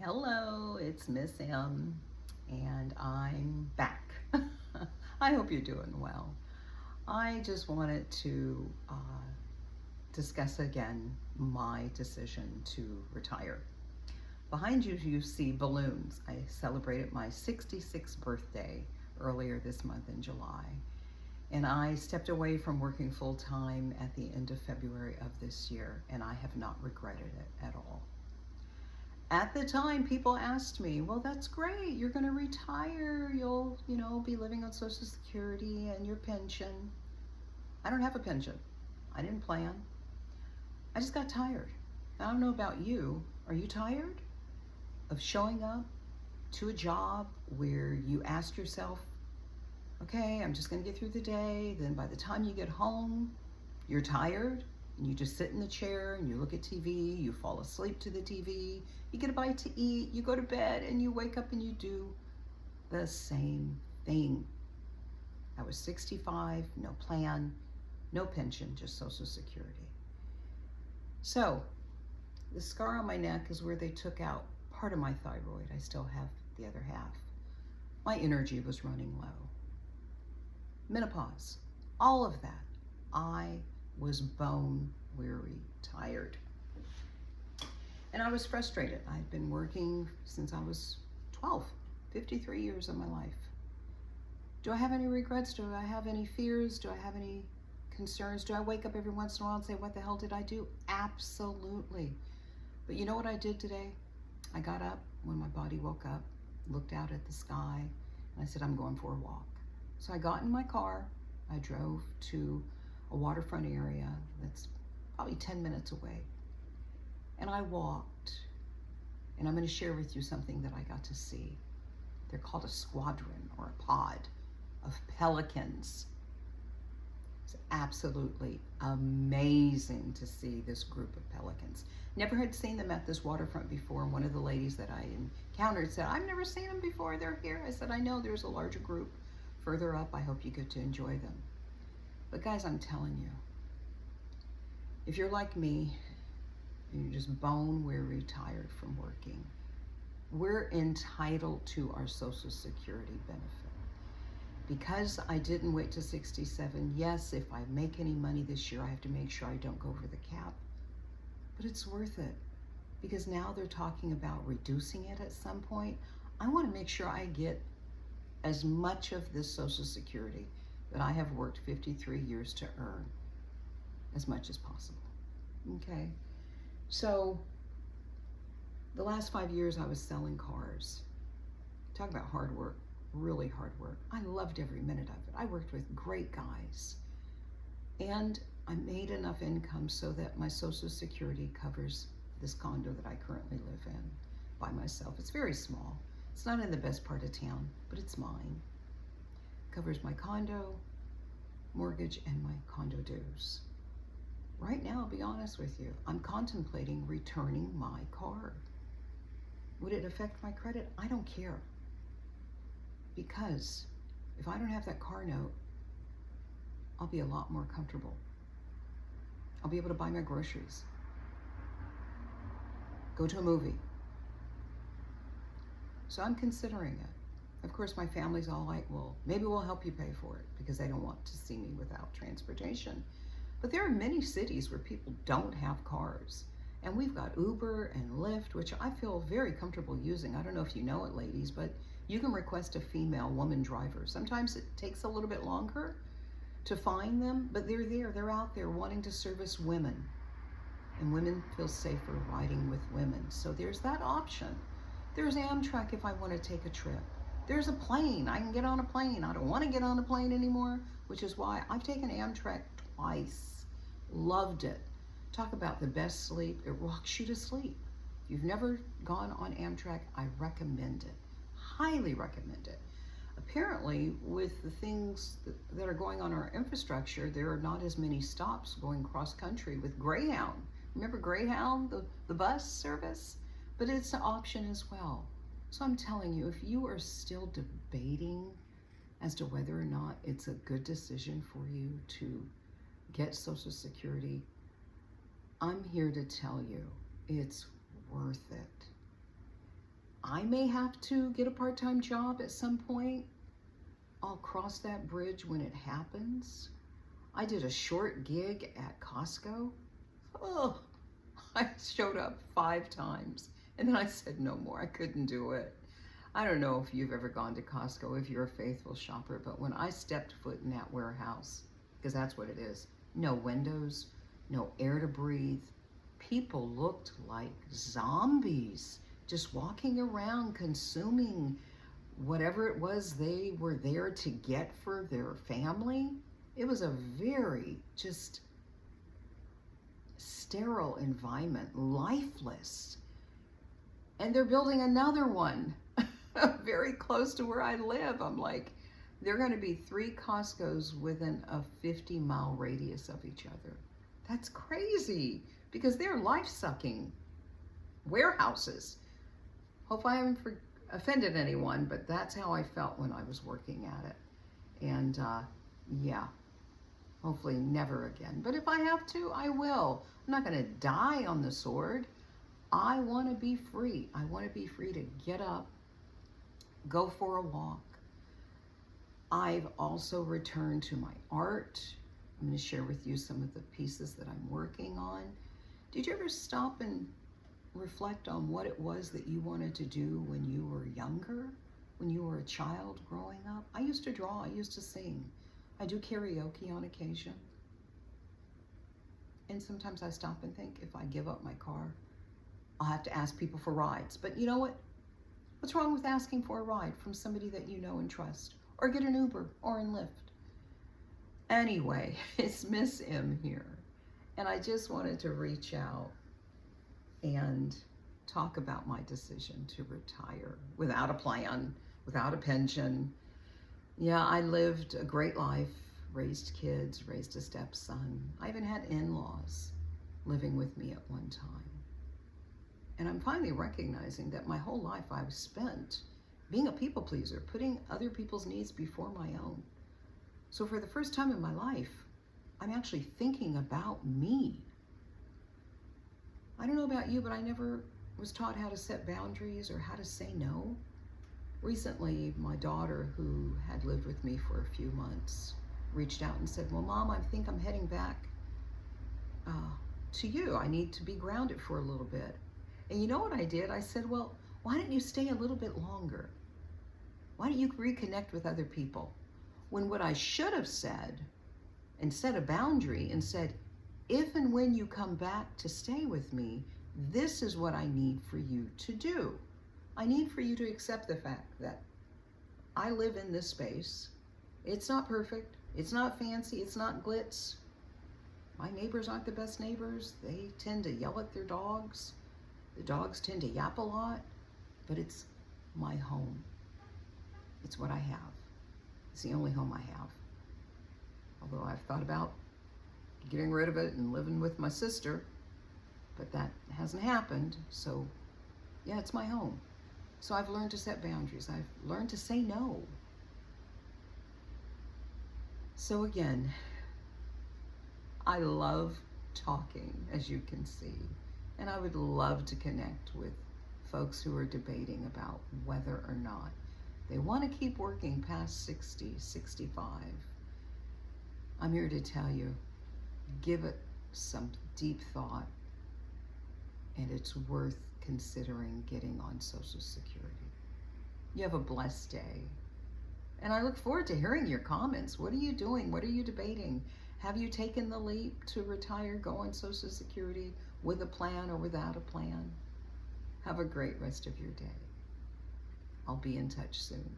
Hello, it's Miss M, and I'm back. I hope you're doing well. I just wanted to discuss again my decision to retire. Behind you, you see balloons. I celebrated my 66th birthday earlier this month in July, and I stepped away from working full time at the end of February of this year, and I have not regretted it at all. At the time, people asked me, well, that's great, you're going to retire, you'll be living on Social Security and your pension. I don't have a pension. I didn't plan. I just got tired. I don't know about you. Are you tired of showing up to a job where you ask yourself, okay, I'm just going to get through the day, then by the time you get home, you're tired, and you just sit in the chair and you look at TV, you fall asleep to the TV, you get a bite to eat, you go to bed, and you wake up and you do the same thing. I was 65, no plan, no pension, just Social Security. So the scar on my neck is where they took out part of my thyroid. I still have the other half. My energy was running low. Menopause, all of that. I was bone weary, tired. And I was frustrated. I'd been working since I was 12, 53 years of my life. Do I have any regrets? Do I have any fears? Do I have any concerns? Do I wake up every once in a while and say, what the hell did I do? Absolutely. But you know what I did today? I got up when my body woke up, looked out at the sky, and I said, I'm going for a walk. So I got in my car. I drove to a waterfront area that's probably 10 minutes away. And I walked, and I'm going to share with you something that I got to see. They're called a squadron or a pod of pelicans. It's absolutely amazing to see this group of pelicans. Never had seen them at this waterfront before. And one of the ladies that I encountered said, I've never seen them before, they're here. I said, I know, there's a larger group further up. I hope you get to enjoy them. But guys, I'm telling you, if you're like me, and you're just bone weary, tired from working, we're entitled to our Social Security benefit. Because I didn't wait to 67, yes, if I make any money this year, I have to make sure I don't go over the cap. But it's worth it, because now they're talking about reducing it at some point. I want to make sure I get as much of this Social Security that I have worked 53 years to earn, as much as possible. Okay? So the last 5 years I was selling cars. Talk about hard work, really hard work. I loved every minute of it. I worked with great guys. And I made enough income so that my Social Security covers this condo that I currently live in by myself. It's very small. It's not in the best part of town, but it's mine. Covers my condo, mortgage, and my condo dues. Right now, I'll be honest with you, I'm contemplating returning my car. Would it affect my credit? I don't care. Because if I don't have that car note, I'll be a lot more comfortable. I'll be able to buy my groceries, go to a movie. So I'm considering it. Of course, my family's all like, well, maybe we'll help you pay for it, because they don't want to see me without transportation. But there are many cities where people don't have cars. And we've got Uber and Lyft, which I feel very comfortable using. I don't know if you know it, ladies, but you can request a female woman driver. Sometimes it takes a little bit longer to find them, but they're there. They're out there wanting to service women. And women feel safer riding with women. So there's that option. There's Amtrak if I want to take a trip. There's a plane. I can get on a plane. I don't want to get on a plane anymore, which is why I've taken Amtrak twice. Loved it. Talk about the best sleep. It rocks you to sleep. If you've never gone on Amtrak, I recommend it. Highly recommend it. Apparently, with the things that are going on in our infrastructure, there are not as many stops going cross country with Greyhound. Remember Greyhound, the bus service? But it's an option as well. So I'm telling you, if you are still debating as to whether or not it's a good decision for you to get Social Security, I'm here to tell you it's worth it. I may have to get a part-time job at some point. I'll cross that bridge when it happens. I did a short gig at Costco. Oh, I showed up 5 times and then I said no more. I couldn't do it. I don't know if you've ever gone to Costco, if you're a faithful shopper, but when I stepped foot in that warehouse, because that's what it is, no windows, no air to breathe, people looked like zombies, just walking around consuming whatever it was they were there to get for their family. It was a very just sterile environment, lifeless. And they're building another one very close to where I live. I'm like, there are going to be 3 Costco's within a 50-mile radius of each other. That's crazy because they're life-sucking warehouses. Hope I haven't offended anyone, but that's how I felt when I was working at it. And yeah, hopefully never again. But if I have to, I will. I'm not going to die on the sword. I want to be free. I want to be free to get up, go for a walk. I've also returned to my art. I'm going to share with you some of the pieces that I'm working on. Did you ever stop and reflect on what it was that you wanted to do when you were younger, when you were a child growing up? I used to draw, I used to sing. I do karaoke on occasion. And sometimes I stop and think, if I give up my car, I'll have to ask people for rides. But you know what? What's wrong with asking for a ride from somebody that you know and trust? Or get an Uber or an Lyft? Anyway, it's Miss M here. And I just wanted to reach out and talk about my decision to retire without a plan, without a pension. Yeah, I lived a great life, raised kids, raised a stepson. I even had in-laws living with me at one time. And I'm finally recognizing that my whole life I've spent being a people pleaser, putting other people's needs before my own. So for the first time in my life, I'm actually thinking about me. I don't know about you, but I never was taught how to set boundaries or how to say no. Recently, my daughter, who had lived with me for a few months, reached out and said, well, Mom, I think I'm heading back to you. I need to be grounded for a little bit. And you know what I did? I said, well, why don't you stay a little bit longer? Why don't you reconnect with other people? When what I should have said and set a boundary and said, if and when you come back to stay with me, this is what I need for you to do. I need for you to accept the fact that I live in this space. It's not perfect. It's not fancy. It's not glitz. My neighbors aren't the best neighbors. They tend to yell at their dogs. The dogs tend to yap a lot, but it's my home. It's what I have. It's the only home I have. Although I've thought about getting rid of it and living with my sister, but that hasn't happened. So yeah, it's my home. So I've learned to set boundaries. I've learned to say no. So again, I love talking, as you can see, and I would love to connect with folks who are debating about whether or not they want to keep working past 60, 65. I'm here to tell you, give it some deep thought, and it's worth considering getting on Social Security. You have a blessed day. And I look forward to hearing your comments. What are you doing? What are you debating? Have you taken the leap to retire, go on Social Security with a plan or without a plan? Have a great rest of your day. I'll be in touch soon.